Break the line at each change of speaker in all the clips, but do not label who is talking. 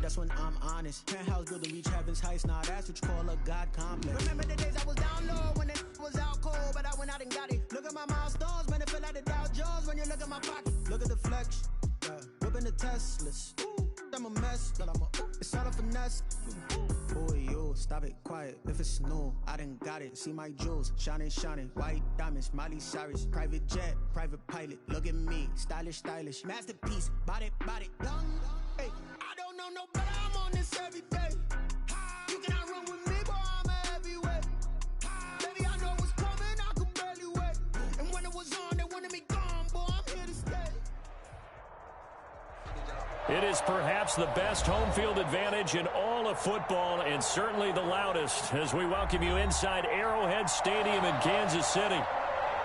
that's when I'm honest. Penthouse building, reach heaven's heights, nah, that's what you call a God complex. Remember the days I was down low when it was out cold, but I went out and got it. Look at my milestones, man, it feel like the Dow Jones when you look at my pocket. Look at the flex, whipping the Teslas. I'm a mess, but it's all a finesse. Boy, you, stop it, quiet. If it's new, I done got it. See my jewels, shining, white diamonds, Miley Cyrus, private jet, private pilot. Look at me, stylish, masterpiece, body, young. Hey, I don't know no better, I'm on this every day. You cannot run with me, boy, I'm a heavyweight. Baby, I know what's coming, I could barely wait. And when it was on, they wanted me gone, boy, I'm here to stay.
It is perhaps the best home field advantage in all of football, and certainly the loudest, as we welcome you inside Arrowhead Stadium in Kansas City.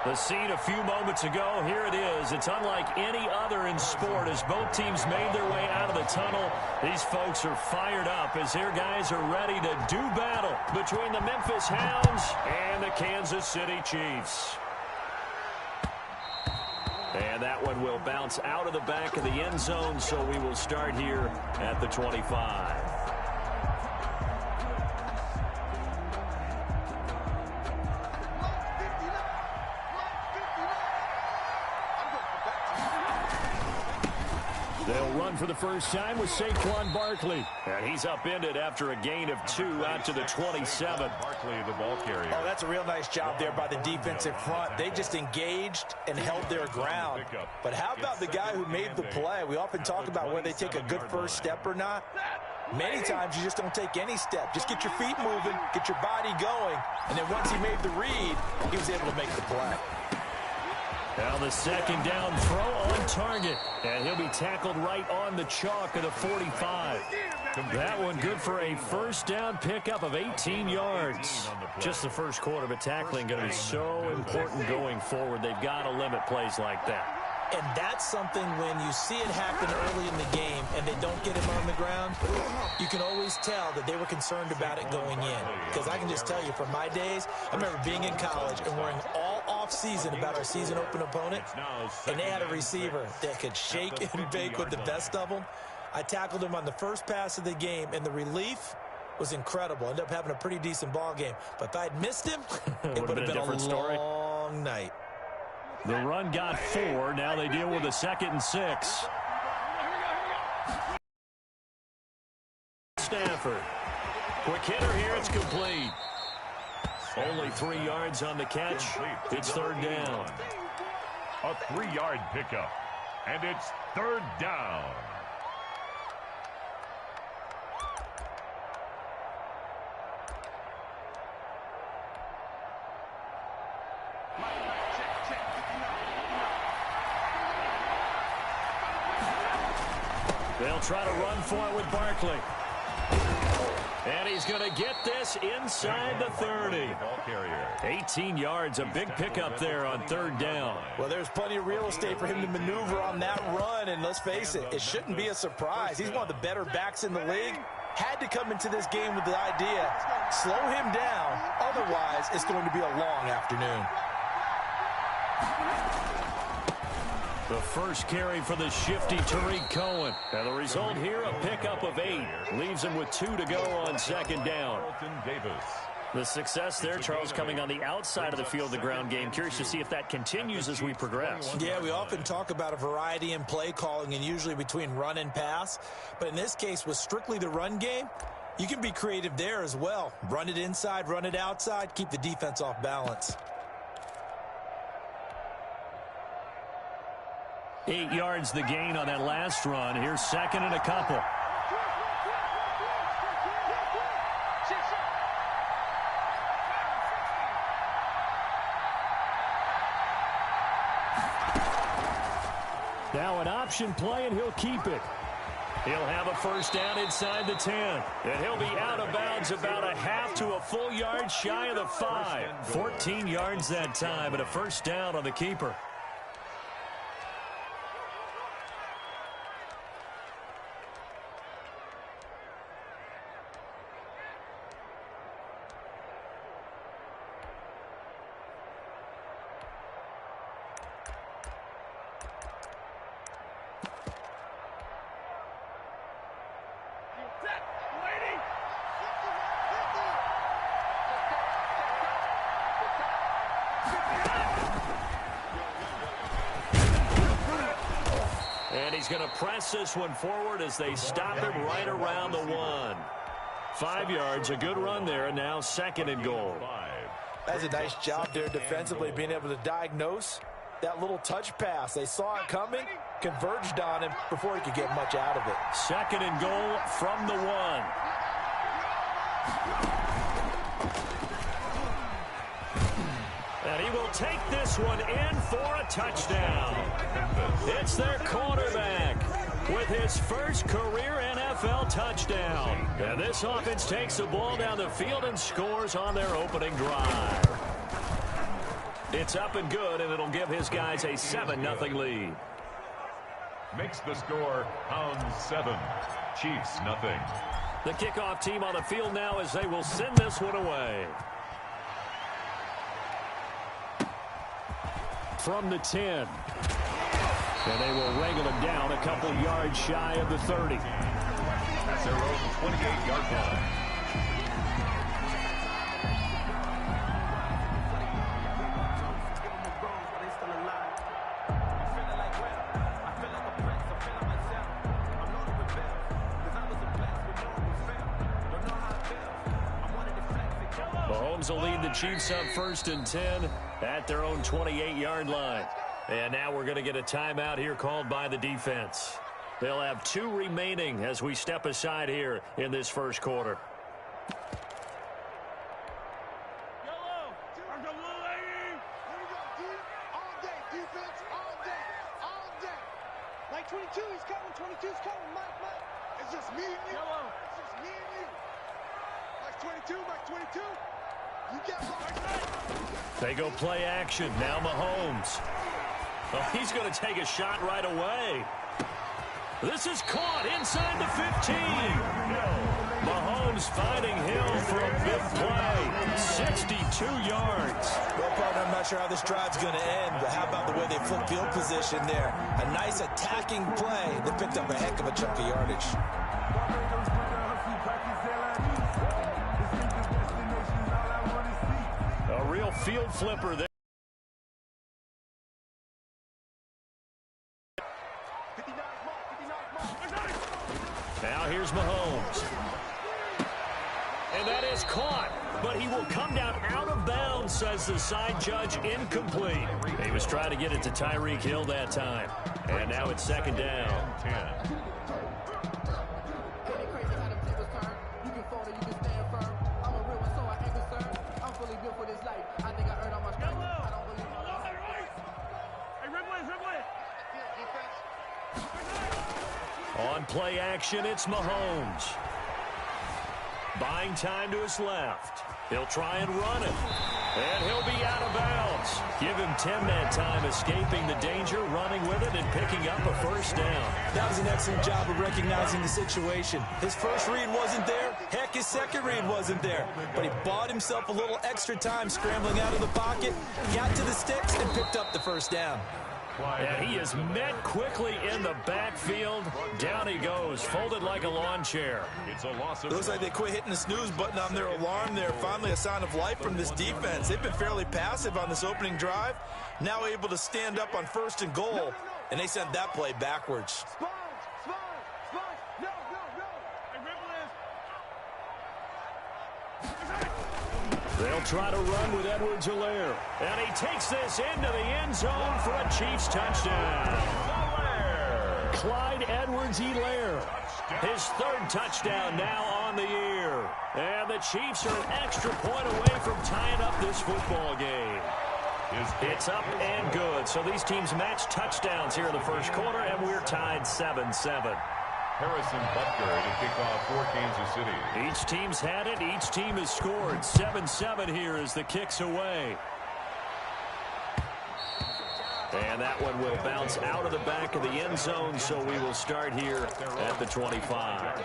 The scene a few moments ago, here it is. It's unlike any other in sport as both teams made their way out of the tunnel. These folks are fired up as their guys are ready to do battle between the Memphis Hounds and the Kansas City Chiefs. And that one will bounce out of the back of the end zone, so we will start here at the 25. They'll run for the first time with Saquon Barkley. And he's upended after a gain of 2 out to the 27.
Barkley, the ball carrier.
Oh, that's a real nice job there by the defensive front. They just engaged and held their ground. But how about the guy who made the play? We often talk about whether they take a good first step or not. Many times you just don't take any step. Just get your feet moving, get your body going. And then once he made the read, he was able to make the play.
Now the second down throw on target. And he'll be tackled right on the chalk of the 45. That one good for a first down pickup of 18 yards. Just the first quarter, but tackling going to be so important going forward. They've got to limit plays like that.
And that's something when you see it happen early in the game and they don't get him on the ground, you can always tell that they were concerned about it going in. Because I can just tell you from my days, I remember being in college and worrying all off-season about our season open opponent, and they had a receiver that could shake and bake with the best of them. I tackled him on the first pass of the game, and the relief was incredible. Ended up having a pretty decent ball game. But if I'd missed him, it would have been a long night.
The run got 4. Now they deal with a 2nd and 6. Stafford. Quick hitter here. It's complete. Only 3 yards on the catch. It's 3rd down.
A 3-yard pickup. And it's 3rd down.
They'll try to run for it with Barkley. And he's going to get this inside the 30. 18 yards, a big pickup there on 3rd down.
Well, there's plenty of real estate for him to maneuver on that run, and let's face it, it shouldn't be a surprise. He's one of the better backs in the league. Had to come into this game with the idea, slow him down, otherwise it's going to be a long afternoon.
The first carry for the shifty Tariq Cohen. And the result here, a pickup of 8. Leaves him with 2 to go on 2nd down. The success there, Charles, coming on the outside of the field, the ground game. Curious to see if that continues as we progress.
Yeah, we often talk about a variety in play calling and usually between run and pass. But in this case, with strictly the run game, you can be creative there as well. Run it inside, run it outside, keep the defense off balance.
8 yards the gain on that last run. Here's 2nd and a couple. Now an option play, and he'll keep it. He'll have a first down inside the 10. And he'll be out of bounds about a half to a full yard shy of the 5. 14 yards that time, and a first down on the keeper. he's going to press this one forward as they stop him right around the 1. 5 yards, a good run there, and now 2nd and goal.
That's a nice job there defensively, being able to diagnose that little touch pass. They saw it coming, converged on him before he could get much out of it.
2nd and goal from the 1. And he will take this one in for a touchdown. It's their quarterback with his first career NFL touchdown. And this offense takes the ball down the field and scores on their opening drive. It's up and good, and it'll give his guys a 7-0 lead.
Makes the score Hounds 7, Cheifs 0.
The kickoff team on the field now as they will send this one away. From the 10. And they will wrangle him down a couple yards shy of the 30.
That's their own 28-yard line.
Mahomes will lead the Chiefs up 1st and 10 at their own 28-yard line. And now we're going to get a timeout here called by the defense. They'll have 2 remaining as we step aside here in this first quarter.
Like 22, he's coming. 22's coming. Mike. It's just me and you. It's just me and you. Like 22. You get Mike.
They go play action. Now Mahomes. Oh, he's going to take a shot right away. This is caught inside the 15. Mahomes finding Hill for a big play. 62 yards.
Well, partner, I'm not sure how this drive's going to end, but how about the way they flip field position there? A nice attacking play that picked up a heck of a chunk of yardage.
A real field flipper there. Now here's Mahomes. And that is caught, but he will come down out of bounds, says the side judge, incomplete. He was trying to get it to Tyreek Hill that time. And now it's 2nd down. 10. On play action, it's Mahomes. Buying time to his left. He'll try and run it. And he'll be out of bounds. Give him 10 that time, escaping the danger, running with it, and picking up a 1st down.
That was an excellent job of recognizing the situation. His first read wasn't there. Heck, his second read wasn't there. But he bought himself a little extra time scrambling out of the pocket, got to the sticks, and picked up the 1st down.
And he is met quickly in the backfield. Down he goes, folded like a lawn chair.
It's a loss of.
It looks like they quit hitting the snooze button on their alarm there. Finally a sign of life from this defense. They've been fairly passive on this opening drive. Now able to stand up on 1st and goal, and they sent that play backwards.
They'll try to run with Edwards-Helaire. And he takes this into the end zone for a Chiefs touchdown. Clyde Edwards-Helaire. His 3rd touchdown now on the year. And the Chiefs are an extra point away from tying up this football game. It's up and good. So these teams match touchdowns here in the first quarter, and we're tied 7-7.
Harrison Butker to kick off for Kansas City.
Each team's had it. Each team has scored. 7-7 here as the kick's away. And that one will bounce out of the back of the end zone, so we will start here at the 25.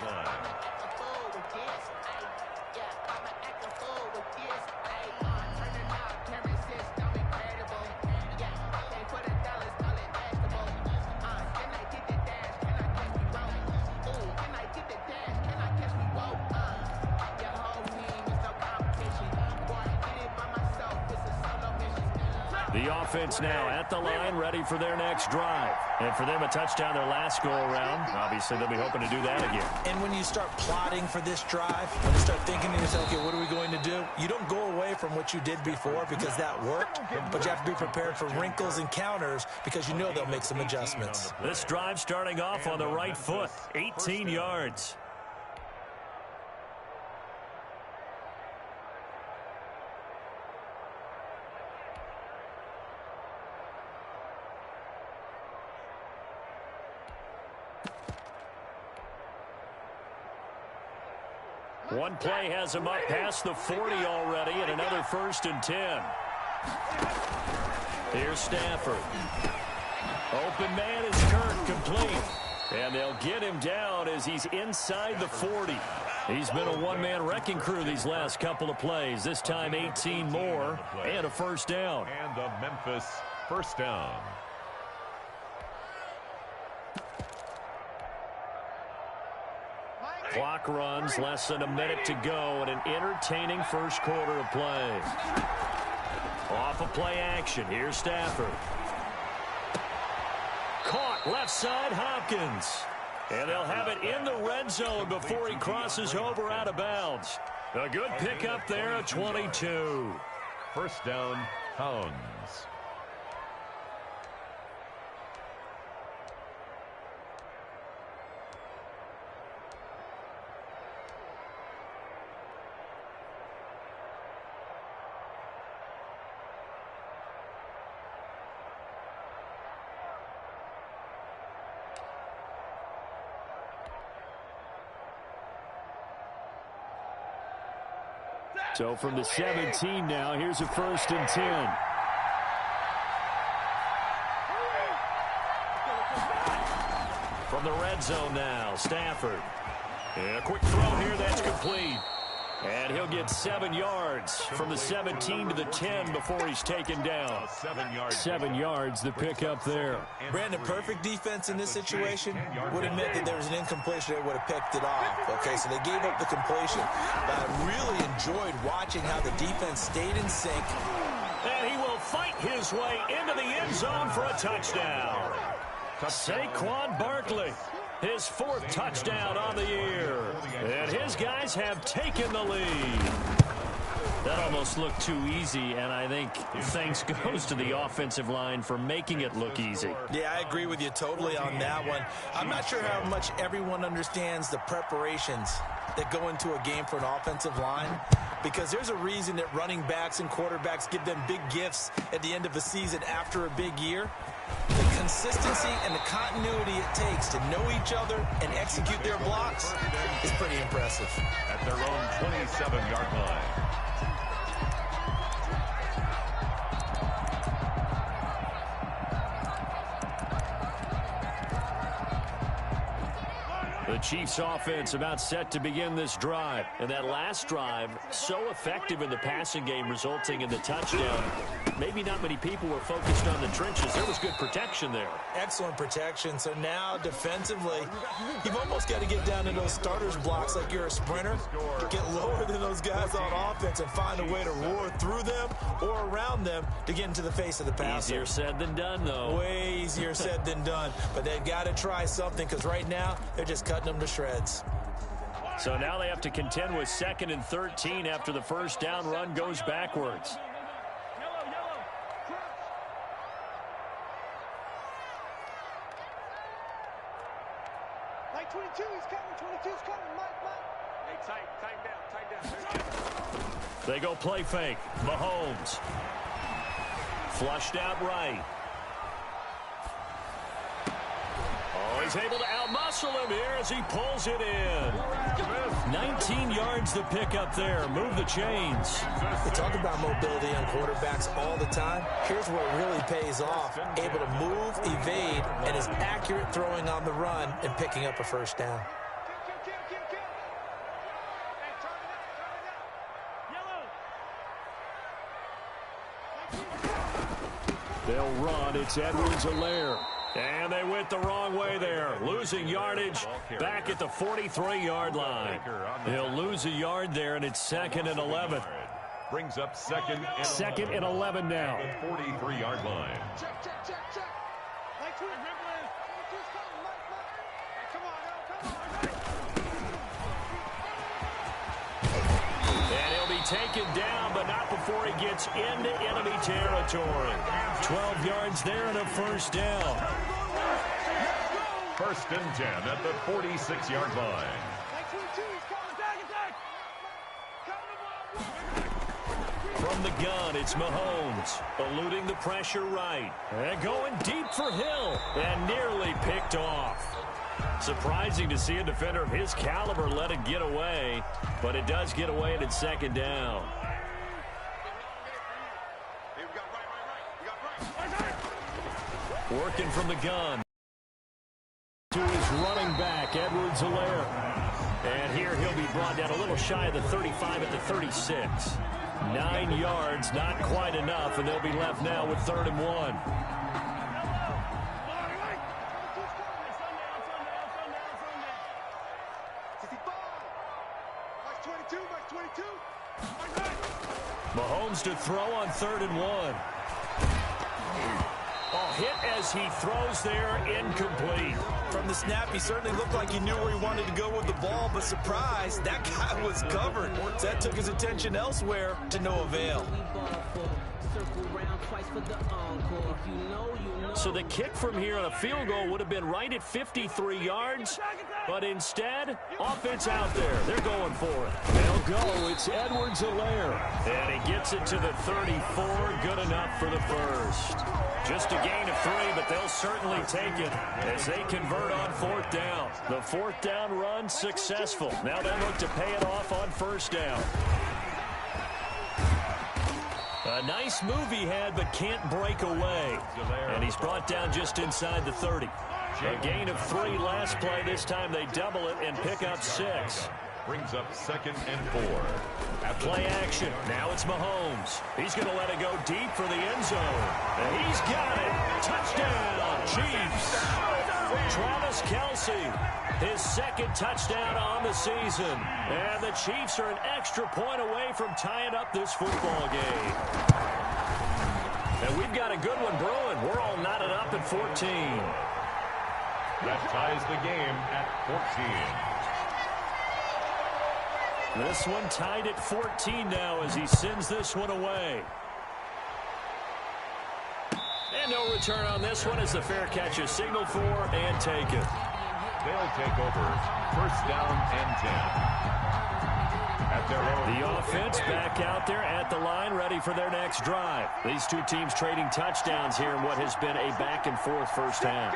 The offense now at the line, ready for their next drive. And for them, a touchdown their last go-around. Obviously, they'll be hoping to do that again.
And when you start plotting for this drive, when you start thinking to yourself, okay, what are we going to do? You don't go away from what you did before because that worked, but you have to be prepared for wrinkles and counters because you know they'll make some adjustments.
This drive starting off on the right foot, 18 yards. One play has him up past the 40 already, and another 1st and 10. Here's Stafford. Open man is Kirk, complete. And they'll get him down as he's inside the 40. He's been a one-man wrecking crew these last couple of plays. This time 18 more and a 1st down.
And the Memphis 1st down.
Clock runs, less than a minute to go, and an entertaining first quarter of play. Off of play action, here's Stafford. Caught left side, Hopkins. And they'll have it in the red zone before he crosses over out of bounds. A good pickup there at 22.
1st down, Hounds.
So from the 17 now, here's a 1st and 10. From the red zone now, Stafford. And a quick throw here, that's complete. And he'll get 7 yards from the 17 to the 10 before he's taken down. 7 yards, the pickup there.
Brandon, perfect defense in this situation would have meant that there was an incompletion that would have picked it off. Okay, so they gave up the completion. But I really enjoyed watching how the defense stayed in sync.
And he will fight his way into the end zone for a touchdown. Saquon Barkley. His 4th touchdown on the year. And his guys have taken the lead. That almost looked too easy, and I think thanks goes to the offensive line for making it look easy.
Yeah, I agree with you totally on that one. I'm not sure how much everyone understands the preparations that go into a game for an offensive line, because there's a reason that running backs and quarterbacks give them big gifts at the end of a season after a big year. The consistency and the continuity it takes to know each other and execute their blocks is pretty impressive.
At their own 27-yard line.
The Chiefs offense about set to begin this drive. And that last drive, so effective in the passing game, resulting in the touchdown. Maybe not many people were focused on the trenches. There was good protection there.
Excellent protection. So now defensively, you've almost got to get down to those starters blocks like you're a sprinter. Get lower than those guys on offense and find a way to roar through them or around them to get into the face of the passer.
Easier said than done, though.
Way easier said than done. But they've got to try something, because right now they're just cutting them to shreds.
So now they have to contend with 2nd and 13 after the 1st down run goes backwards.
Like 22, he's coming. 22's coming. Mike. Hey, tighten down.
They go play fake. Mahomes. Flushed out right. Oh, he's able to outmuscle him here as he pulls it in. 19 yards to pick up there. Move the chains.
We talk about mobility on quarterbacks all the time. Here's what really pays off. Able to move, evade, and is accurate throwing on the run and picking up a 1st down.
They'll run. It's Edwards-Helaire. And they went the wrong way there. Losing yardage back at the 43-yard line. He'll lose a yard there, and it's 2nd and 11.
Brings up second
and 11 now.
The 43-yard line.
Check, check, check, check. Like two. Come on, come on.
And he'll be taken down, but not before he gets into enemy territory. 12 yards there and a first down.
First and 10 at the 46-yard line.
From the gun, it's Mahomes, eluding the pressure right. And going deep for Hill, and nearly picked off. Surprising to see a defender of his caliber let it get away, but it does get away and it's second down. Working from the gun to his running back, Edwards-Helaire. And here he'll be brought down a little shy of the 35 at the 36. 9 yards, not quite enough, and they'll be left now with 3rd and 1. Mahomes to throw on 3rd and 1. Oh, hit as he throws there, incomplete.
From the snap, he certainly looked like he knew where he wanted to go with the ball, but surprise, that guy was covered. So that took his attention elsewhere to no avail.
So the kick from here on a field goal would have been right at 53 yards, but instead, offense out there. They're going for it. They'll go. It's Edwards-Helaire. And he gets it to the 34. Good enough for the first. Just a gain of 3, but they'll certainly take it as they convert on 4th down. The 4th down run successful. Now they look to pay it off on 1st down. A nice move he had, but can't break away. And he's brought down just inside the 30. A gain of 3 last play. This time they double it and pick up 6.
Brings up 2nd and 4.
Play action. Now it's Mahomes. He's going to let it go deep for the end zone. And he's got it. Touchdown, Cheifs. Travis Kelce, his 2nd touchdown on the season. And the Chiefs are an extra point away from tying up this football game. And we've got a good one brewing. We're all knotted up at 14.
That ties the game at 14.
This one tied at 14 now as he sends this one away. And no return on this one as the fair catch is signaled for and taken.
They'll take over 1st down and 10. At their own.
The offense back out there at the line, ready for their next drive. These two teams trading touchdowns here in what has been a back-and-forth first half.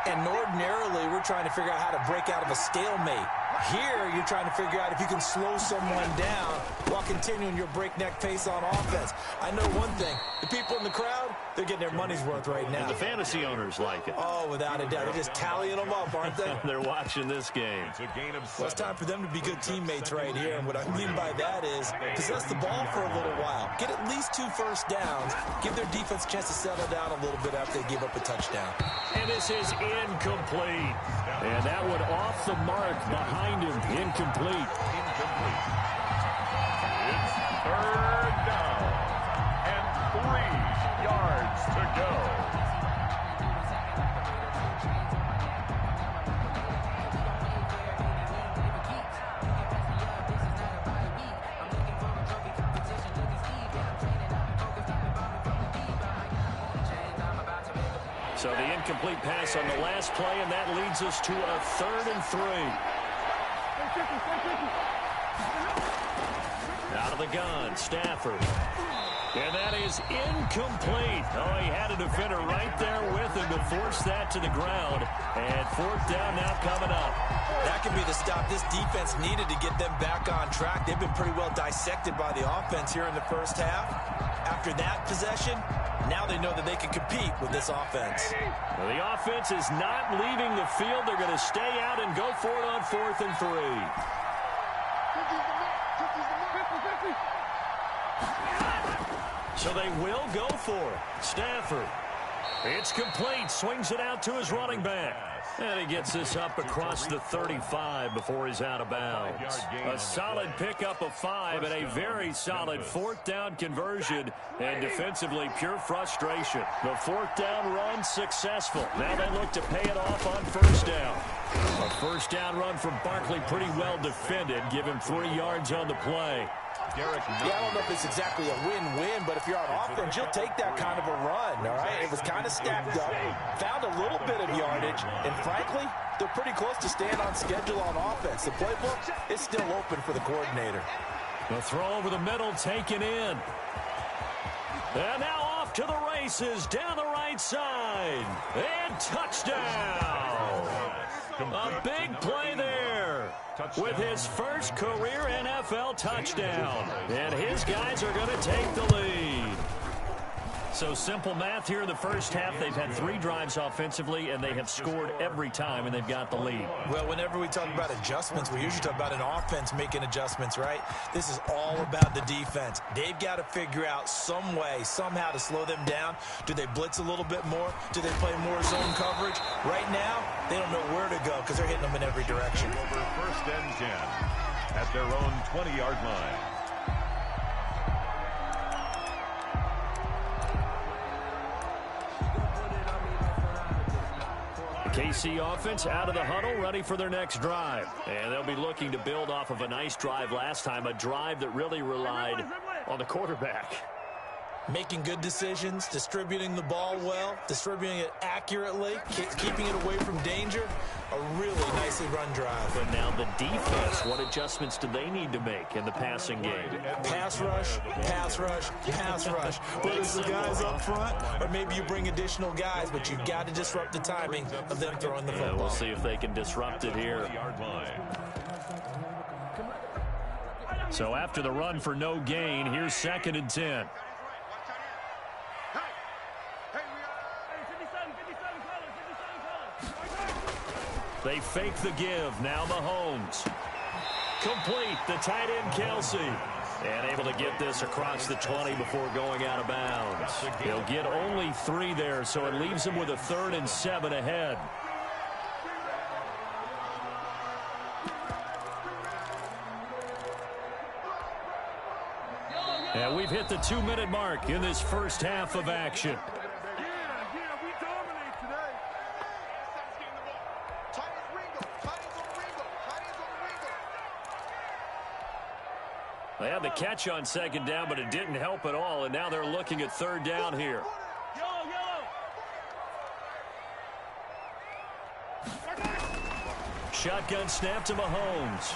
And ordinarily, we're trying to figure out how to break out of a stalemate. Here, you're trying to figure out if you can slow someone down while continuing your breakneck pace on offense. I know one thing. The people in the crowd, they're getting their money's worth right now.
And the fantasy owners like it.
Oh, without a doubt. They're just tallying them up, aren't they?
They're watching this game.
It's a gain of 7.
Well, it's time for them to be good teammates right here. And what I mean by that is possess the ball for a little while. Get at least 2 first downs. Give their defense a chance to settle down a little bit after they give up a touchdown.
And this is incomplete. And that one off the mark behind him. Incomplete.
It's 3rd down and 3 yards to go.
So the incomplete pass on the last play, and that leads us to a 3rd and 3. Out of the gun, Stafford. And that is incomplete. Oh, he had a defender right there with him to force that to the ground. And 4th down now coming up.
That could be the stop this defense needed to get them back on track. They've been pretty well dissected by the offense here in the first half. After that possession, now they know that they can compete with this offense.
Well, the offense is not leaving the field. They're going to stay out and go for it on 4th and 3. So they will go for it. Stafford It's complete. Swings it out to his running back. And he gets this up across the 35 before he's out of bounds. A solid pickup of 5 and a very solid fourth down conversion. And defensively, pure frustration. The fourth down run successful. Now they look to pay it off on first down. A first down run from Barkley, pretty well defended. Give him 3 yards on the play.
Yeah, I don't know if it's exactly a win-win, but if you're on offense, you'll take that kind of a run, all right? It was kind of stacked up, found a little bit of yardage, and frankly, they're pretty close to staying on schedule on offense. The playbook is still open for the coordinator.
The throw over the middle taken in. And now off to the races down the right side. And touchdown. A big play there with his first career NFL touchdown. And his guys are going to take the lead. So simple math here in the first half. They've had 3 drives offensively, and they have scored every time, and they've got the lead.
Well, whenever we talk about adjustments, we usually talk about an offense making adjustments, right? This is all about the defense. They've got to figure out some way, somehow to slow them down. Do they blitz a little bit more? Do they play more zone coverage? Right now, they don't know where to go because they're hitting them in every direction.
Over first and 10 at their own 20-yard line.
KC offense out of the huddle, ready for their next drive. And they'll be looking to build off of a nice drive last time, a drive that really relied on the quarterback.
Making good decisions, distributing the ball well, distributing it accurately, keeping it away from danger. A really nicely run drive.
But now the defense, what adjustments do they need to make in the passing game?
Pass rush, pass rush, pass rush. Whether it's the guys up front or maybe you bring additional guys, but you've got to disrupt the timing of them throwing the football.
We'll see if they can disrupt it here. So after the run for no gain, here's 2nd and 10. They fake the give. Now Mahomes. Complete. The tight end, Kelsey. And able to get this across the 20 before going out of bounds. He'll get only 3 there, so it leaves him with a 3rd and 7 ahead. And we've hit the 2-minute mark in this first half of action. They had the catch on 2nd down, but it didn't help at all, and now they're looking at 3rd down here. Shotgun snap to Mahomes.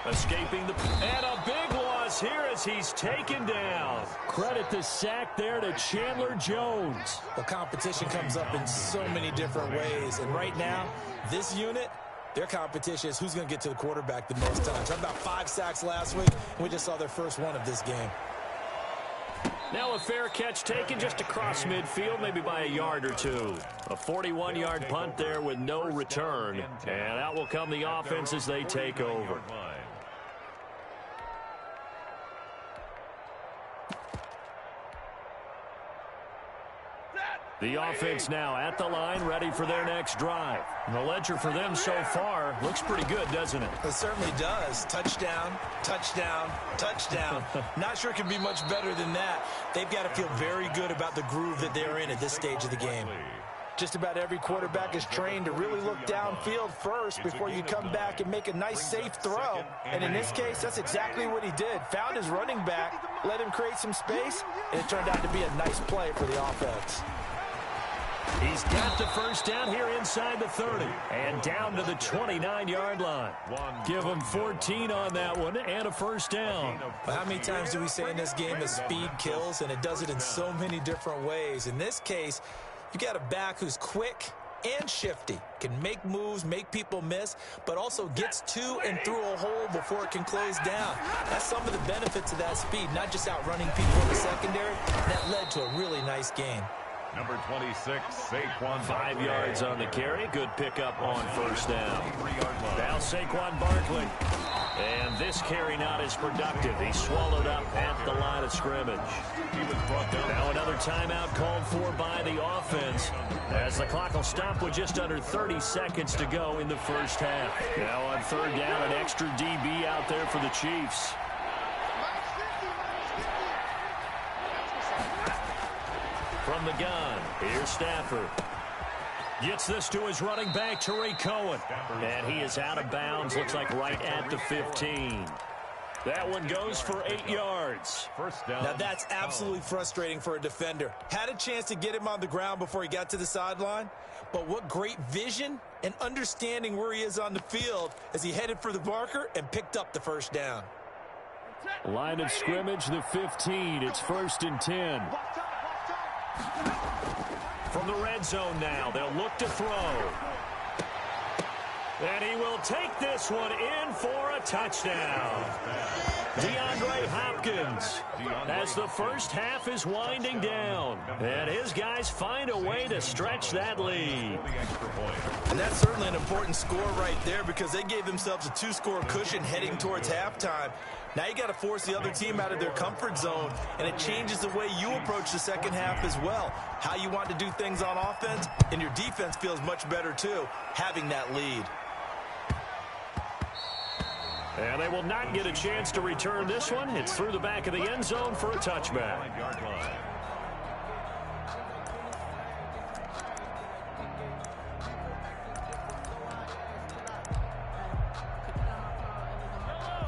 Escaping the... And a big loss here as he's taken down. Credit the sack there to Chandler Jones.
The competition comes up in so many different ways, and right now, this unit... their competition is who's going to get to the quarterback the most times. How about 5 sacks last week? We just saw their first one of this game.
Now a fair catch taken just across midfield, maybe by a yard or 2. A 41-yard punt there with no return. And out will come the offense as they take over. The offense now at the line, ready for their next drive. And the ledger for them so far looks pretty good, doesn't it?
It certainly does. Touchdown, touchdown, touchdown. Not sure it can be much better than that. They've got to feel very good about the groove that they're in at this stage of the game. Just about every quarterback is trained to really look downfield first before you come back and make a nice, safe throw. And in this case, that's exactly what he did. Found his running back, let him create some space, and it turned out to be a nice play for the offense.
He's got the first down here inside the 30 and down to the 29-yard line. Give him 14 on that one and a first down.
Well, how many times do we say in this game that speed kills, and it does it in so many different ways? In this case, you got a back who's quick and shifty, can make moves, make people miss, but also gets to and through a hole before it can close down. That's some of the benefits of that speed, not just outrunning people in the secondary. That led to a really nice gain.
Number 26, Saquon.
5 yards on the carry. Good pickup on first down. Now Saquon Barkley. And this carry not as productive. He swallowed up at the line of scrimmage. Now another timeout called for by the offense as the clock will stop with just under 30 seconds to go in the first half. Now on third down, an extra DB out there for the Chiefs. From the gun, here's Stafford. Gets this to his running back, Tariq Cohen. And he is out of bounds, looks like right at the 15. That one goes for 8 yards.
First down.
Now that's absolutely frustrating for a defender. Had a chance to get him on the ground before he got to the sideline, but what great vision and understanding where he is on the field as he headed for the marker and picked up the first down.
Line of scrimmage, the 15. It's 1st and 10. From the red zone now, they'll look to throw. And he will take this one in for a touchdown. DeAndre Hopkins as the first half is winding down. And his guys find a way to stretch that lead.
And that's certainly an important score right there because they gave themselves a 2-score cushion heading towards halftime. Now you got to force the other team out of their comfort zone, and it changes the way you approach the second half as well. How you want to do things on offense, and your defense feels much better too, having that lead.
And they will not get a chance to return this one. It's through the back of the end zone for a touchback.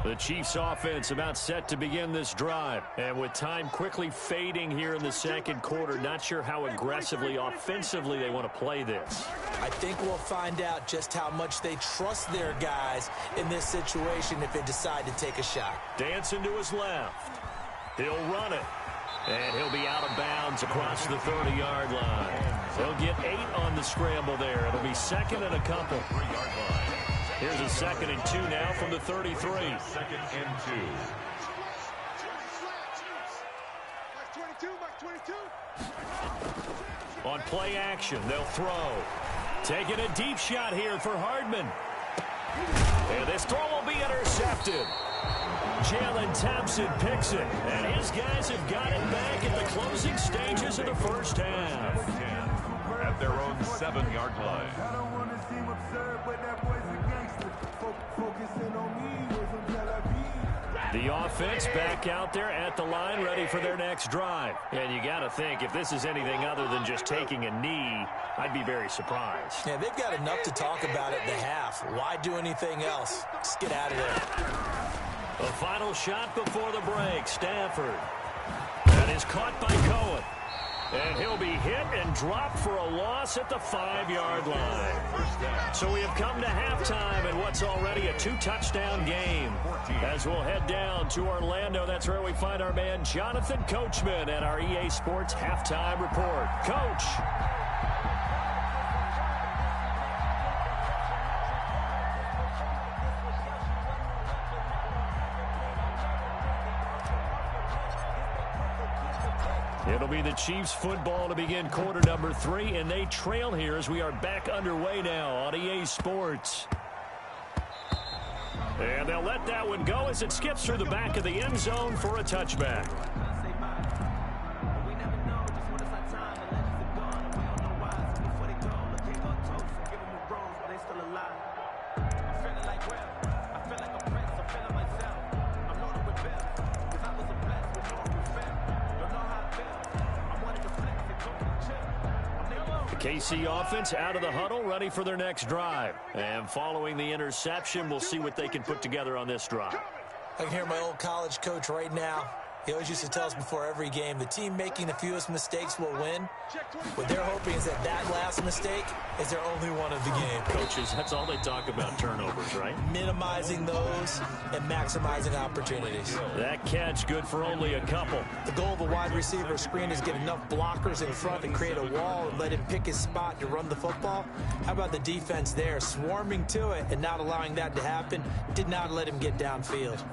The Chiefs offense about set to begin this drive. And with time quickly fading here in the second quarter, not sure how aggressively, offensively they want to play this.
I think we'll find out just how much they trust their guys in this situation if they decide to take a shot.
Dancing to his left. He'll run it. And he'll be out of bounds across the 30-yard line. They'll get 8 on the scramble there. It'll be second and a couple. Here's a 2nd and 2 now from the 33.
2nd and
2. On play action, they'll throw. Taking a deep shot here for Hardman. And this throw will be intercepted. Jalen Thompson picks it. And his guys have got it back at the closing stages of the first half.
At their own 7-yard line.
The offense back out there at the line, ready for their next drive. And you got to think, if this is anything other than just taking a knee, I'd be very surprised.
Yeah, they've got enough to talk about at the half. Why do anything else? Just get out of there.
A final shot before the break. Stafford. That is caught by Cohen. And he'll be hit and dropped for a loss at the 5-yard line. So we have come to halftime in what's already a 2-touchdown game. As we'll head down to Orlando, that's where we find our man Jonathan Coachman at our EA Sports Halftime Report. Coach. It'll be the Chiefs football to begin quarter number 3, and they trail here as we are back underway now on EA Sports. And they'll let that one go as it skips through the back of the end zone for a touchback. KC offense out of the huddle, ready for their next drive. And following the interception, we'll see what they can put together on this drive.
I can hear my old college coach right now. He always used to tell us before every game, the team making the fewest mistakes will win. What they're hoping is that that last mistake is their only one of the game.
Coaches, that's all they talk about, turnovers, right?
Minimizing those and maximizing opportunities.
That catch good for only a couple.
The goal of a wide receiver screen is get enough blockers in front to create a wall and let him pick his spot to run the football. How about the defense there, swarming to it and not allowing that to happen? Did not let him get downfield.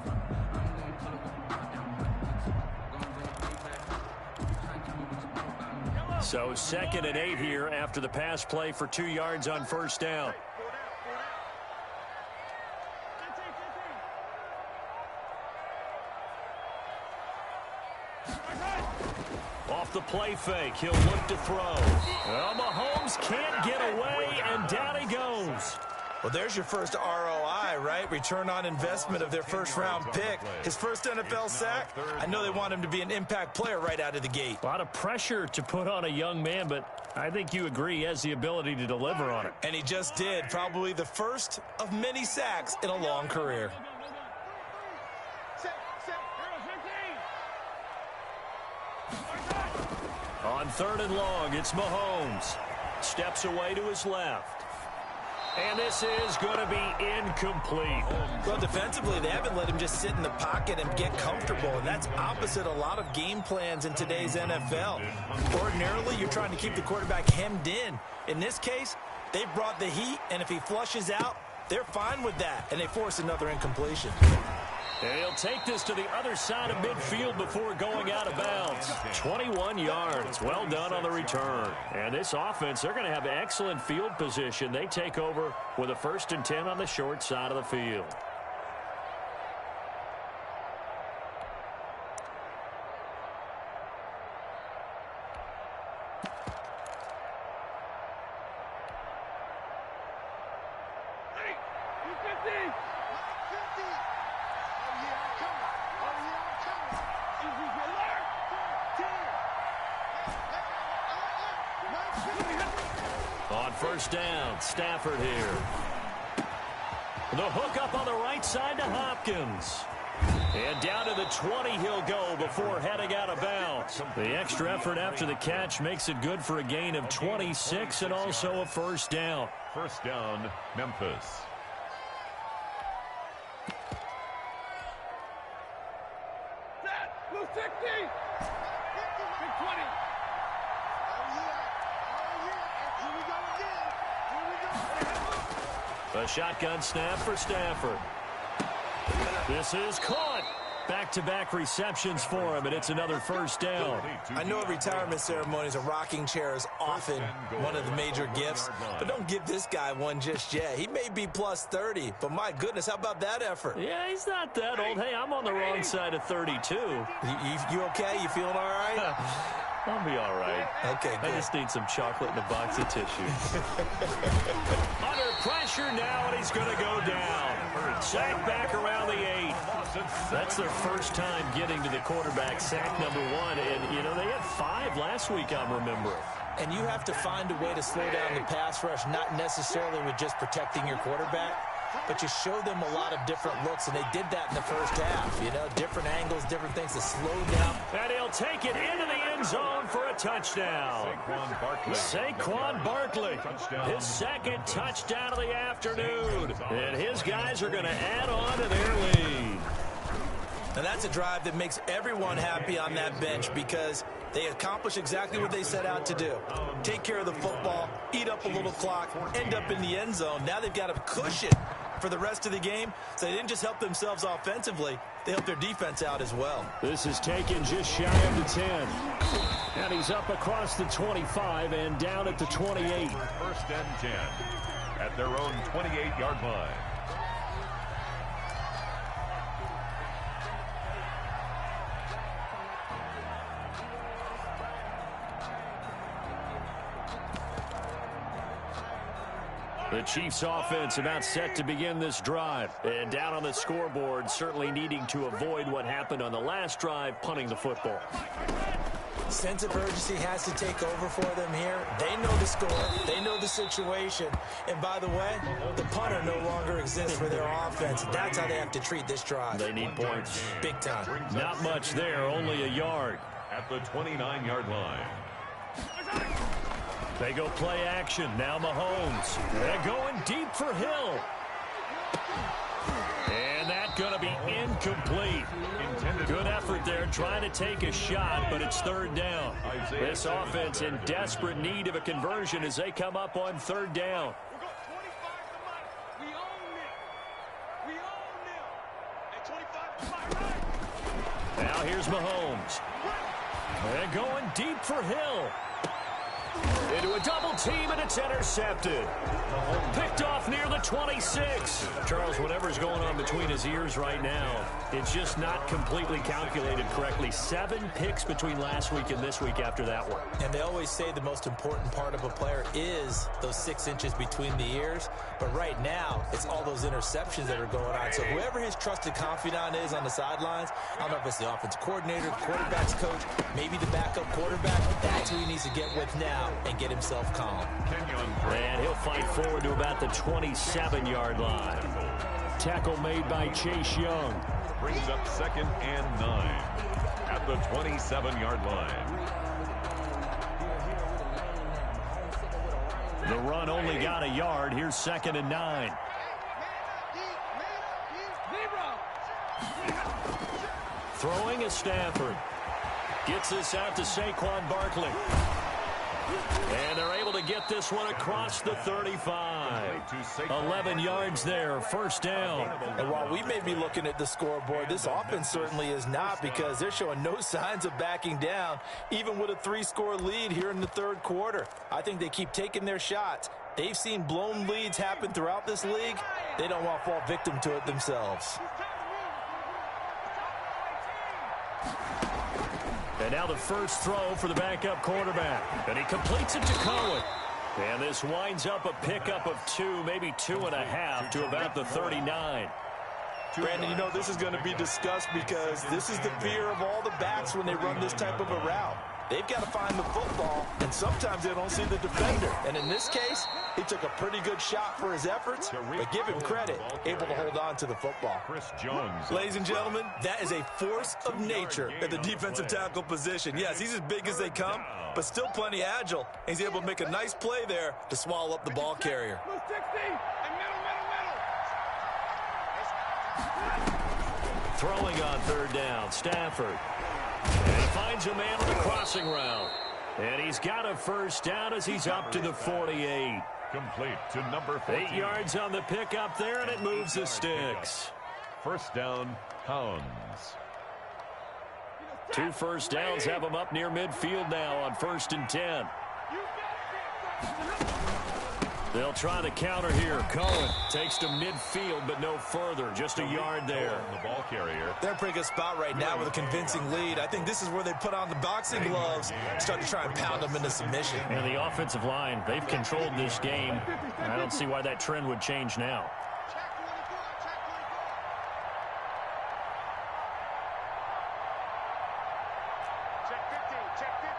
So 2nd and 8 here after the pass play for 2 yards on first down. Off the play fake, he'll look to throw. Well, Mahomes can't get away, and down he goes.
Well, there's your first ROI, right? Return on investment of their first-round pick. His first NFL sack. I know they want him to be an impact player right out of the gate.
A lot of pressure to put on a young man, but I think you agree he has the ability to deliver on it.
And he just did. Probably the first of many sacks in a long career.
On 3rd and long, it's Mahomes. Steps away to his left. And this is going to be incomplete.
Well, defensively, they haven't let him just sit in the pocket and get comfortable, and that's opposite a lot of game plans in today's NFL. Ordinarily, you're trying to keep the quarterback hemmed in. In this case, they've brought the heat, and if he flushes out, they're fine with that, and they force another incompletion.
And he'll take this to the other side of midfield before going out of bounds. 21 yards. Well done on the return. And this offense, they're going to have excellent field position. They take over with a 1st and 10 on the short side of the field. On 1st down, Stafford here. The hook up on the right side to Hopkins. And down to the 20 he'll go before heading out of bounds. The extra effort after the catch makes it good for a gain of 26 and also a 1st down.
1st down, Memphis.
A shotgun snap for Stafford. This is caught. Back-to-back receptions for him, and it's another 1st down.
I know at retirement ceremonies, a rocking chair is often one of the major gifts, but don't give this guy one just yet. He may be plus 30, but my goodness, how about that effort?
Yeah, he's not that old. Hey, I'm on the wrong side of 32.
You okay? You feeling all right?
I'll be all right.
Okay, good.
I just need some chocolate and a box of tissue. Under pressure now, and he's going to go down. Sack back around the 8. That's their first time getting to the quarterback, sack number 1. And, you know, they had 5 last week, I'm remembering.
And you have to find a way to slow down the pass rush, not necessarily with just protecting your quarterback, but you show them a lot of different looks, and they did that in the first half. You know, different angles, different things to slow down.
And he'll take it into the end zone for a touchdown. Saquon Barkley, his 2nd touchdown of the afternoon. And his guys are going to add on to their lead.
And that's a drive that makes everyone happy on that bench because they accomplish exactly what they set out to do. Take care of the football, eat up a little clock, end up in the end zone. Now they've got a cushion for the rest of the game, so they didn't just help themselves offensively, they helped their defense out as well.
This is taken just shy of the 10. And he's up across the 25 and down at the 28.
1st and 10 at their own 28-yard line.
The Chiefs offense about set to begin this drive. And down on the scoreboard, certainly needing to avoid what happened on the last drive, punting the football.
Sense of urgency has to take over for them here. They know the score. They know the situation. And by the way, the punter no longer exists for their offense. That's how they have to treat this drive.
They need points.
Big time.
Not much there, only a yard.
At the 29-yard line.
They go play action. Now Mahomes. They're going deep for Hill. And that's going to be incomplete. Good effort there trying to take a shot, but it's 3rd down. This offense in desperate need of a conversion as they come up on 3rd down. Now here's Mahomes. They're going deep for Hill. Into a double team, and it's intercepted. Picked off near the 26. Charles, whatever's going on between his ears right now, it's just not completely calculated correctly. 7 picks between last week and this week after that one.
And they always say the most important part of a player is those 6 inches between the ears. But right now, it's all those interceptions that are going on. So whoever his trusted confidant is on the sidelines, I don't know if it's the offensive coordinator, the quarterback's coach, maybe the backup quarterback, that's who he needs to get with now and get himself calm.
And he'll fight forward to about the 27-yard line. Tackle made by Chase Young.
Brings up 2nd and 9 at the 27-yard line.
The run only got a yard. Here's 2nd and 9. Throwing is Stafford. Gets this out to Saquon Barkley. And they're able to get this one across the 35. 11 yards there, 1st down.
And while we may be looking at the scoreboard, this offense certainly is not, because they're showing no signs of backing down, even with a 3-score lead here in the 3rd quarter. I think they keep taking their shots. They've seen blown leads happen throughout this league. They don't want to fall victim to it themselves.
And now the first throw for the backup quarterback. And he completes it to Cohen. And this winds up a pickup of 2, maybe 2.5 to about the 39.
Brandon, you know, this is going to be discussed because this is the fear of all the backs when they run this type of a route. They've got to find the football, and sometimes they don't see the defender. And in this case, he took a pretty good shot for his efforts, but give him credit, able to hold on to the football.
Chris Jones.
Ladies and gentlemen, that is a force of nature at the defensive tackle position. Yes, he's as big as they come, but still plenty agile. He's able to make a nice play there to swallow up the ball carrier.
Throwing on 3rd down, Stafford. And he finds a man on the crossing route. And he's got a 1st down as he's up to the 48.
Complete to number 14.
8 yards on the pickup there, and it moves the sticks.
1st down, Hounds.
2 first downs have him up near midfield now on 1st and 10. They'll try the counter here. Cohen takes to midfield, but no further. Just a yard there.
The ball carrier.
They're in a pretty good spot right now with a convincing lead. I think this is where they put on the boxing gloves, start to try and pound them into submission.
And the offensive line, they've controlled this game. I don't see why that trend would change now.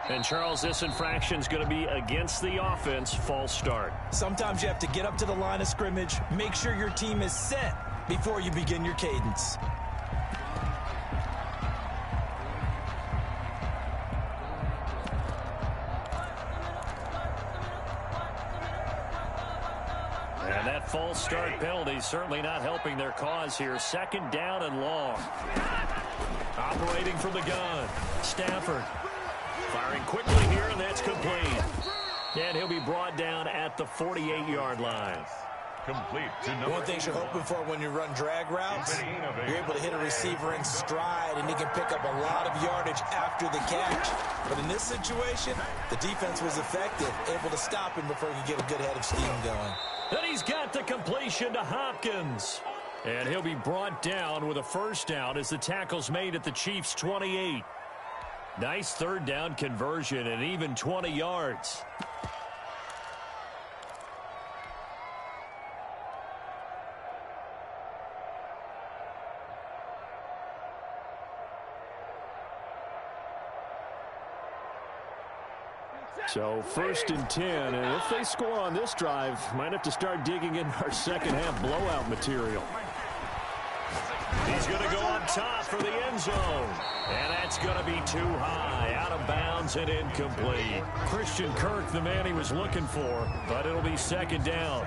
And, Charles, this infraction is going to be against the offense. False start.
Sometimes you have to get up to the line of scrimmage, make sure your team is set before you begin your cadence.
And that false start penalty is certainly not helping their cause here. 2nd down and long. Operating from the gun. Stafford. Firing quickly here, and that's complete. And he'll be brought down at the 48-yard line.
Complete to number.
One thing you're hoping for when you run drag routes, you're able to hit a receiver in stride, and he can pick up a lot of yardage after the catch. But in this situation, the defense was effective, able to stop him before he could get a good head of steam going.
And he's got the completion to Hopkins. And he'll be brought down with a 1st down as the tackle's made at the Chiefs' 28. Nice 3rd down conversion and even 20 yards. So 1st and 10, and if they score on this drive, might have to start digging in our 2nd half blowout material. He's going to go up top for the end zone. And that's going to be too high, out of bounds and incomplete. Christian Kirk, the man he was looking for, but it'll be 2nd down.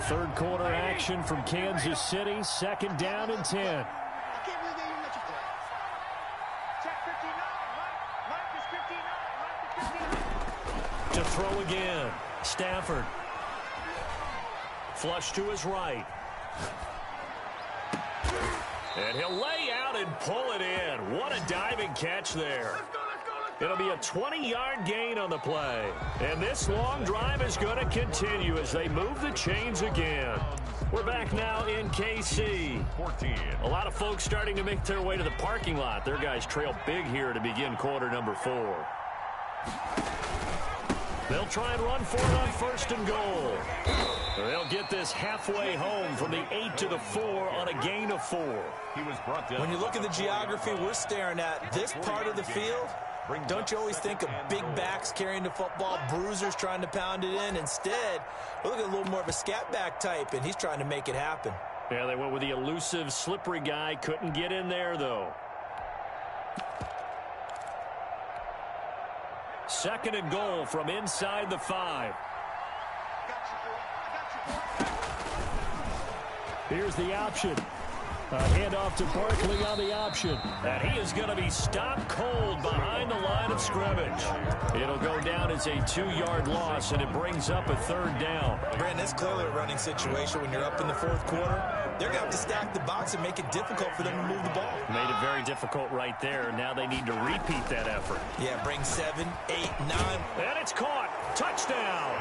Third quarter action from Kansas City. Second down and 10.
I can't believe they even let you play. Check 59. Mike is 59. Mike is 59.
To throw again. Stafford. Flush to his right. And he'll lay out and pull it in. What a diving catch there. It'll be a 20-yard gain on the play. And this long drive is going to continue as they move the chains again. We're back now in KC.
14.
A lot of folks starting to make their way to the parking lot. Their guys trail big here to begin quarter number 4. They'll try and run for it on first and goal. They'll get this halfway home from the 8 to the 4 on a gain of 4.
He was brought down.
When you look at the geography we're staring at, this part of the field, don't you always think of big backs carrying the football, bruisers trying to pound it in? Instead, look at a little more of a scat back type, and he's trying to make it happen.
Yeah, they went with the elusive, slippery guy. Couldn't get in there, though. Second and goal from inside the 5. Here's the option. A handoff to Barkley on the option. And he is going to be stopped cold behind the line of scrimmage. It'll go down as a 2-yard loss, and it brings up a third down.
Brandon, it's clearly a running situation when you're up in the fourth quarter. They're going to have to stack the box and make it difficult for them to move the ball.
Made it very difficult right there. Now they need to repeat that effort.
Yeah, bring 7, 8, 9.
And it's caught. Touchdown.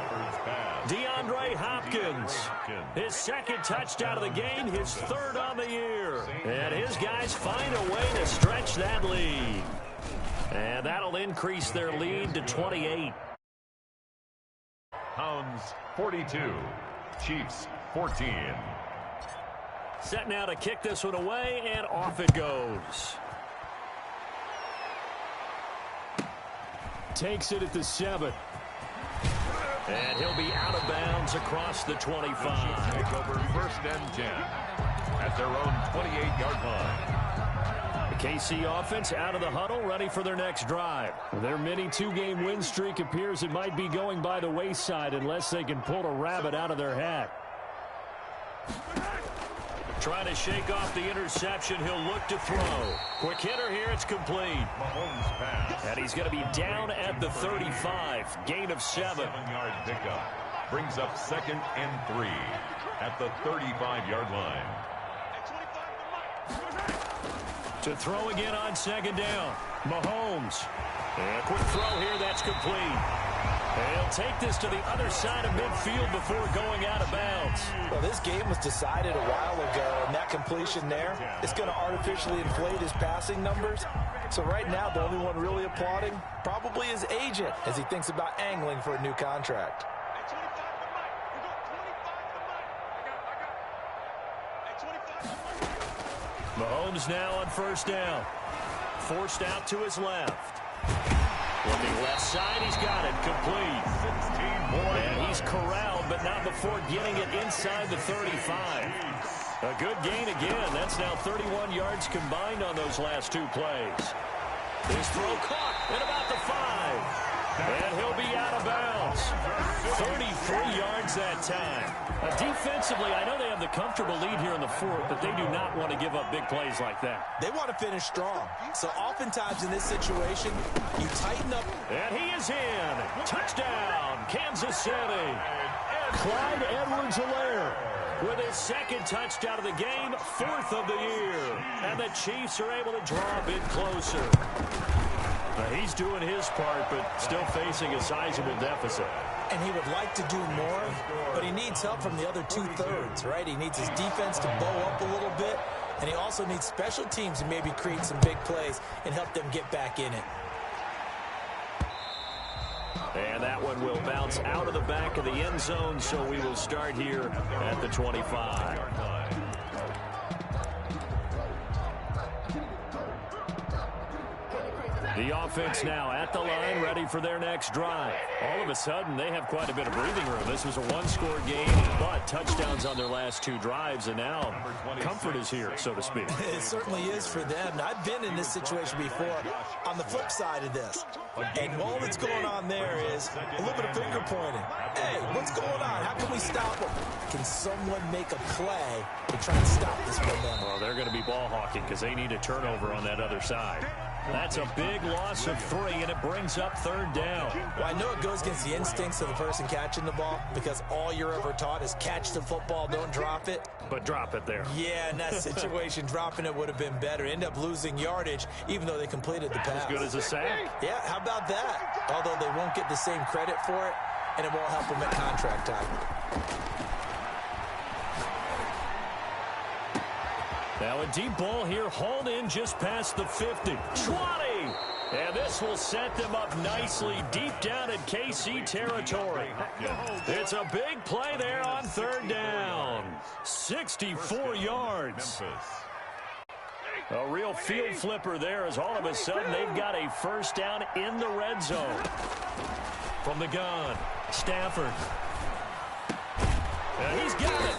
DeAndre Hopkins. His second touchdown of the game, his third on the year. And his guys find a way to stretch that lead. And that'll increase their lead to 28.
Hounds 42. Cheifs 14.
Set now to kick this one away, and off it goes. Takes it at the 7. And he'll be out of bounds across the 25.
Take over first and 10 at their own 28-yard line.
The KC offense out of the huddle, ready for their next drive. Their mini 2-game win streak appears it might be going by the wayside unless they can pull a rabbit out of their hat. Trying to shake off the interception. He'll look to throw. Quick hitter here. It's complete.
Mahomes pass.
And he's going to be down at the 35. Gain of 7.
7-yard pickup. Brings up second and 3 at the 35-yard line.
To throw again on second down. Mahomes. And a quick throw here. That's complete. They'll take this to the other side of midfield before going out of bounds.
Well, this game was decided a while ago, and that completion there is going to artificially inflate his passing numbers. So right now, the only one really applauding probably his agent as he thinks about angling for a new contract.
Mahomes now on first down. Forced out to his left. Looking left side, he's got it complete.
16 more.
And he's corralled, but not before getting it inside the 35. A good gain again. That's now 31 yards combined on those last 2 plays. His throw caught at about the 5. And he'll be out of bounds. 33 yards that time. Defensively, I know they have the comfortable lead here in the 4th, but they do not want to give up big plays like that.
They want to finish strong. So oftentimes in this situation, you tighten up.
And he is in. Touchdown, Kansas City. Clyde Edwards-Helaire with his second touchdown of the game, 4th of the year. And the Chiefs are able to draw a bit closer. He's doing his part, but still facing a sizable deficit.
And he would like to do more, but he needs help from the other 2/3, right? He needs his defense to bow up a little bit, and he also needs special teams to maybe create some big plays and help them get back in it.
And that one will bounce out of the back of the end zone, so we will start here at the 25. The offense now at the line, ready for their next drive. All of a sudden, they have quite a bit of breathing room. This was a one-score game, but touchdowns on their last 2 drives, and now comfort is here, so to speak.
It certainly is for them. Now, I've been in this situation before on the flip side of this. And all that's going on there is a little bit of finger pointing. Hey, what's going on? How can we stop them? Can someone make a play to try and stop this momentum?
Well, they're going to be ball hawking because they need a turnover on that other side. That's a big loss of 3, and it brings up 3rd down.
Well, I know it goes against the instincts of the person catching the ball because all you're ever taught is catch the football, don't drop it.
But drop it there.
Yeah, in that situation, dropping it would have been better. End up losing yardage, even though they completed the pass.
As good as a sack.
Yeah, how about that? Although they won't get the same credit for it, and it won't help them at contract time.
Now a deep ball here, hauled in just past the 50. 20! And this will set them up nicely deep down in KC territory. It's a big play there on 3rd down. 64 yards. A real field flipper there as all of a sudden they've got a 1st down in the red zone. From the gun, Stafford. And he's got it.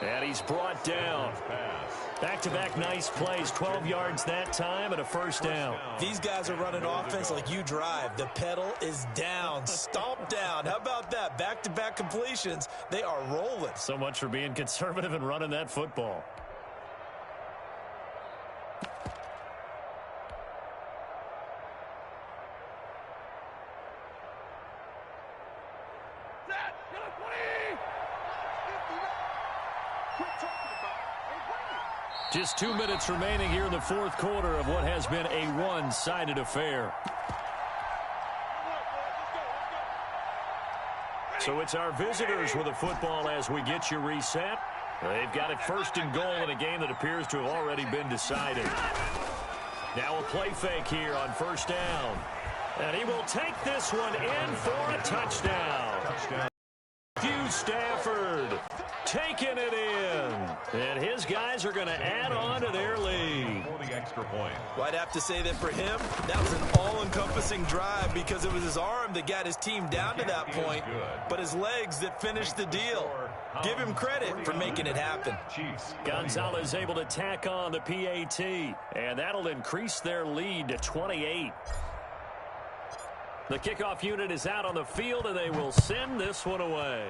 And he's brought down. Back-to-back nice plays, 12 yards that time and a 1st down.
These guys are running offense like you drive. The pedal is down, stomp down. How about that? Back-to-back completions. They are rolling.
So much for being conservative and running that football. Just 2 minutes remaining here in the 4th quarter of what has been a one-sided affair. So it's our visitors with the football as we get you reset. They've got it 1st and goal in a game that appears to have already been decided. Now a play fake here on 1st down. And he will take this one in for a touchdown. Hugh Stafford taking it in. And his guys are going to add on to their lead.
Well, I'd have to say that for him, that was an all-encompassing drive because it was his arm that got his team down to that point, but his legs that finished the deal. Give him credit for making it happen.
Gonzalez able to tack on the PAT, and that'll increase their lead to 28. The kickoff unit is out on the field, and they will send this one away.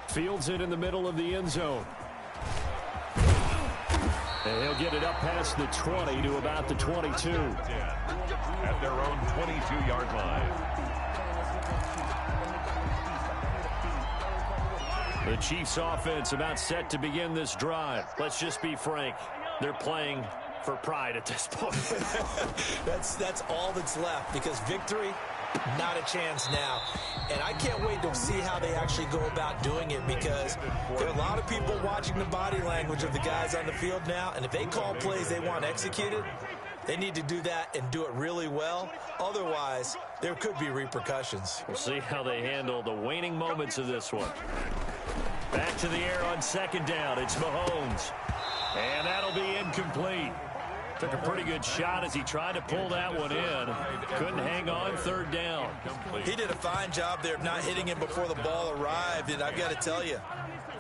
Fields it in the middle of the end zone. And he'll get it up past the 20 to about the 22.
At their own 22-yard line.
The Chiefs offense about set to begin this drive. Let's just be frank. They're playing for pride at this point.
That's all that's left because victory, not a chance now. And I can't wait to see how they actually go about doing it because there are a lot of people watching the body language of the guys on the field now, and if they call plays they want executed, they need to do that and do it really well. Otherwise, there could be repercussions.
We'll see how they handle the waning moments of this one. Back to the air on 2nd down. It's Mahomes. And that'll be incomplete. Took a pretty good shot as he tried to pull that one in. Couldn't hang on 3rd down.
He did a fine job there of not hitting him before the ball arrived. And I've got to tell you,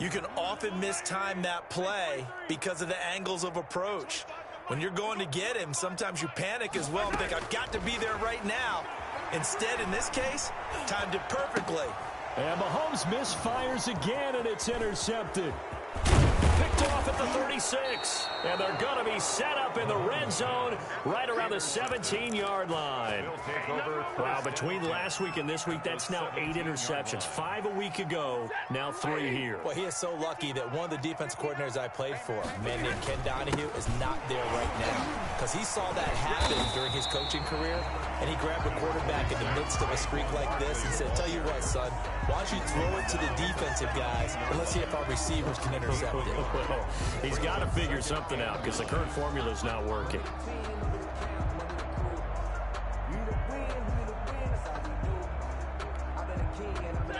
you can often mistime that play because of the angles of approach. When you're going to get him, sometimes you panic as well and think, I've got to be there right now. Instead, in this case, timed it perfectly.
And Mahomes misfires again, and it's intercepted. Picked off at the 36. And they're going to be set up in the red zone right around the 17-yard line. Wow, between last week and this week, that's now 8 interceptions. 5 a week ago, now 3 here.
Well, he is so lucky that one of the defense coordinators I played for, a man named Ken Donahue, is not there right now. Because he saw that happen during his coaching career, and he grabbed a quarterback in the midst of a streak like this and said, tell you what, son, why don't you throw it to the defensive guys, and let's see if our receivers can intercept it.
Well, he's got to figure something out because the current formula is not working.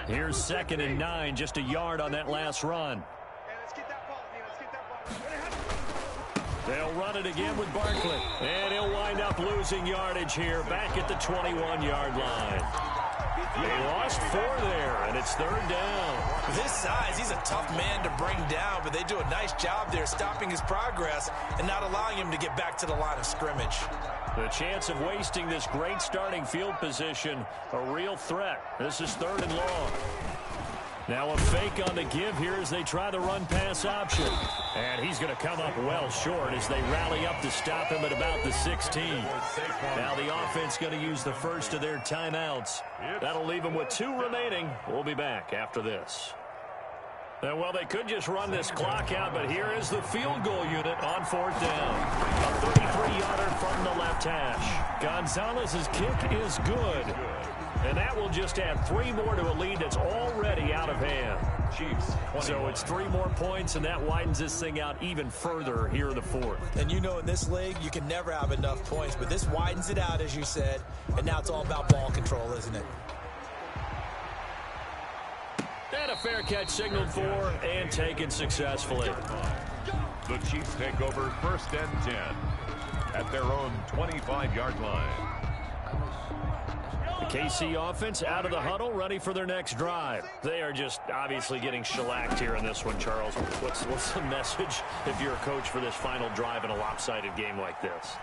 Here's 2nd and 9, just a yard on that last run. They'll run it again with Barkley. And he'll wind up losing yardage here back at the 21-yard line. They lost 4 there, and it's 3rd down.
With his size, he's a tough man to bring down, but they do a nice job there stopping his progress and not allowing him to get back to the line of scrimmage.
The chance of wasting this great starting field position, a real threat. This is 3rd and long. Now a fake on the give here as they try the run-pass option. And he's going to come up well short as they rally up to stop him at about the 16. Now the offense going to use the first of their timeouts. That'll leave them with 2 remaining. We'll be back after this. And, well, they could just run this clock out, but here is the field goal unit on 4th down. A 33-yarder from the left hash. Gonzalez's kick is good. And that will just add 3 more to a lead that's already out of hand.
Cheifs.
So it's 3 more points, and that widens this thing out even further here in the 4th.
And you know in this league, you can never have enough points, but this widens it out, as you said, and now it's all about ball control, isn't it?
And a fair catch signaled for and taken successfully.
The Chiefs take over 1st and 10 at their own 25-yard line.
KC offense out of the huddle, ready for their next drive. They are just obviously getting shellacked here in this one, Charles. What's the message if you're a coach for this final drive in a lopsided game like this?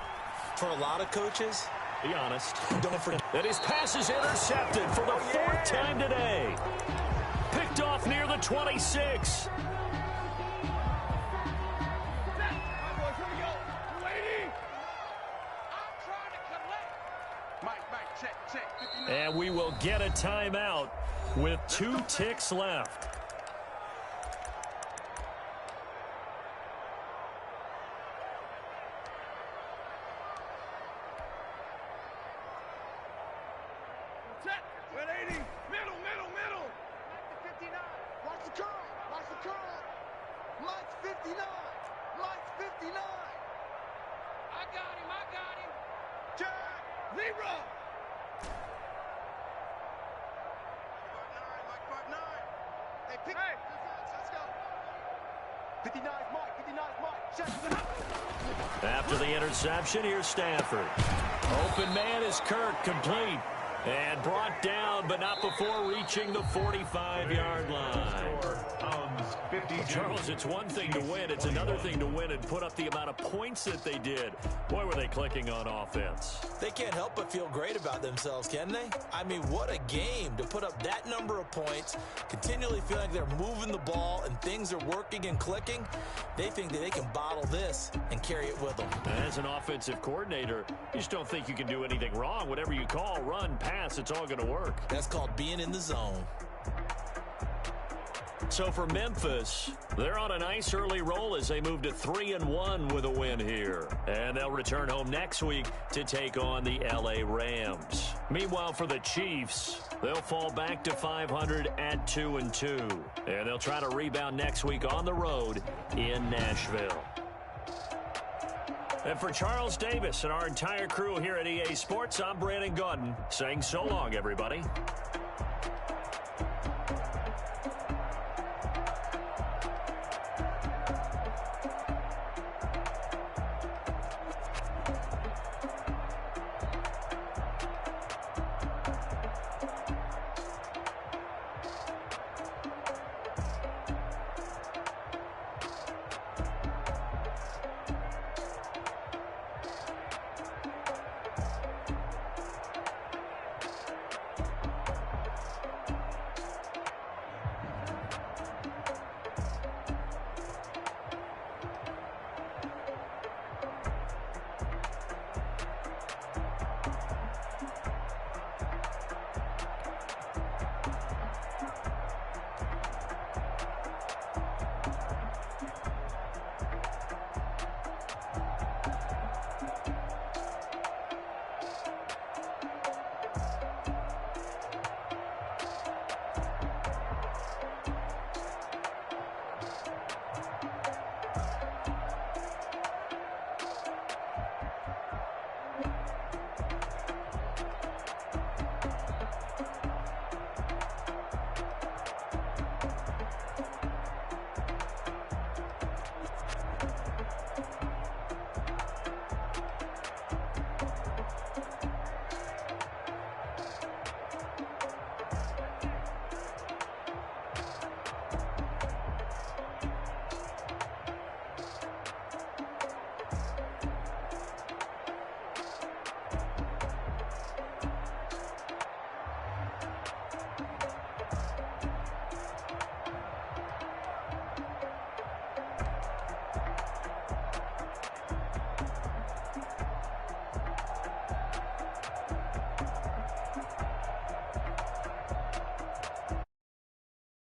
For a lot of coaches,
be honest.
don't forget.
And his pass is intercepted for the 4th time today. Picked off near the 26. And we will get a timeout with 2 ticks left. After the interception, here's Stafford. Open man is Kirk, complete. And brought down, but not before reaching the 45-yard line. Charles, it's one thing to win. It's another thing to win and put up the amount of points that they did. Boy, were they clicking on offense.
They can't help but feel great about themselves, can they? I mean, what a game to put up that number of points, continually feel like they're moving the ball and things are working and clicking. They think that they can bottle this and carry it with them.
As an offensive coordinator, you just don't think you can do anything wrong. Whatever you call, run, pass, it's all going to work.
That's called being in the zone.
So for Memphis, they're on a nice early roll as they move to 3-1 with a win here. And they'll return home next week to take on the LA Rams. Meanwhile, for the Chiefs, they'll fall back to 500 at 2-2. And they'll try to rebound next week on the road in Nashville. And for Charles Davis and our entire crew here at EA Sports, I'm Brandon Gaudin saying so long, everybody.